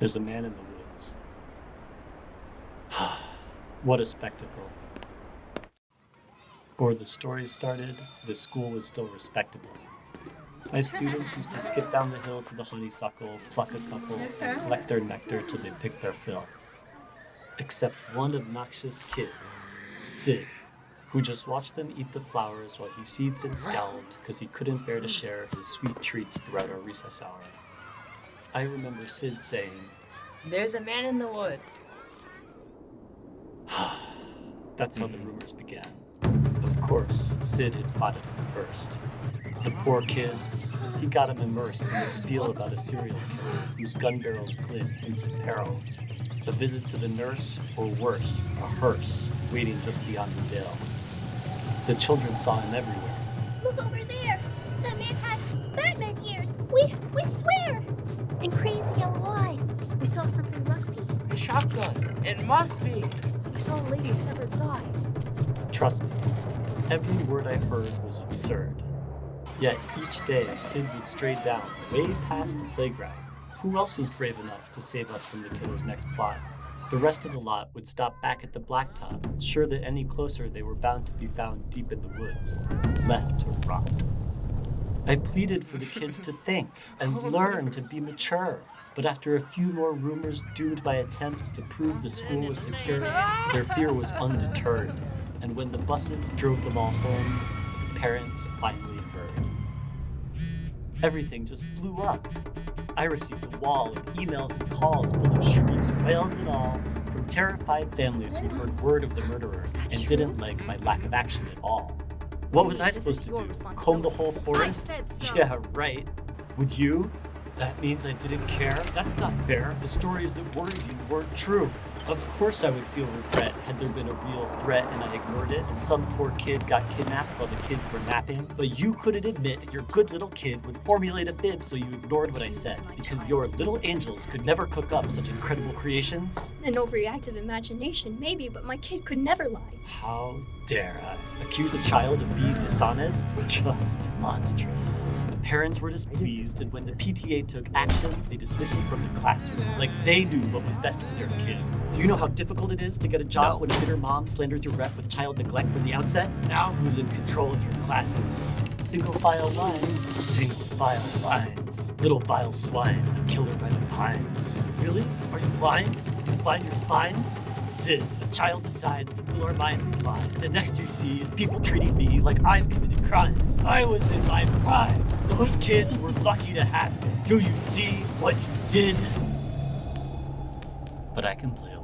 There's a man in the woods. What a spectacle. Before the story started, the school was still respectable. My students used to skip down the hill to the honeysuckle, pluck a couple, and collect their nectar till they picked their fill. Except one obnoxious kid, Sid, who just watched them eat the flowers while he seethed and scowled because he couldn't bear to share his sweet treats throughout our recess hour. I remember Sid saying, "There's a man in the wood." That's how the rumors began. Of course, Sid had spotted him first. The poor kids, he got him immersed in a spiel about a serial killer whose gun barrels glint hints of peril. A visit to the nurse, or worse, a hearse, waiting just beyond the dale. The children saw him everywhere. Look over there! The man had Batman ears! We swear! And crazy yellow eyes. We saw something rusty. A shotgun. It must be. I saw a lady's severed thigh. Trust me, every word I heard was absurd. Yet each day, Sid would stray down, way past the playground. Who else was brave enough to save us from the killer's next plot? The rest of the lot would stop back at the blacktop, sure that any closer they were bound to be found deep in the woods, left to rot. I pleaded for the kids to think and learn to be mature, but after a few more rumors doomed by attempts to prove the school was secure, their fear was undeterred, and when the buses drove them all home, the parents finally heard. Everything just blew up. I received a wall of emails and calls full of shrieks, wails and all, from terrified families who'd heard word of the murderer and didn't like my lack of action at all. What was I supposed to do? Comb the whole forest? Yeah, right. Would you? That means I didn't care? That's not fair. The stories that worried you weren't true. Of course I would feel regret had there been a real threat and I ignored it and some poor kid got kidnapped while the kids were napping. But you couldn't admit that your good little kid would formulate a fib so you ignored what I said because your little angels could never cook up such incredible creations. An overreactive imagination, maybe, but my kid could never lie. How dare I accuse a child of being dishonest? Just monstrous. The parents were displeased, and when the PTA took action, they dismissed me from the classroom, like they knew what was best for their kids. Do you know how difficult it is to get a job when a bitter mom slanders your rep with child neglect from the outset? Now who's in control of your classes? Single file lines, single file lines. Little vile swine, a killer by the pines. Really? Are you blind? You find your spines? Sid, the child decides to fill our minds with lies. The next you see is people treating me like I've committed crimes. I was in my prime. Those kids were lucky to have me. Do you see what you did? But I can play along.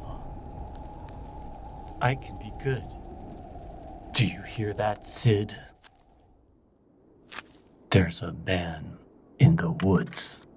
I can be good. Do you hear that, Sid? There's a man in the woods.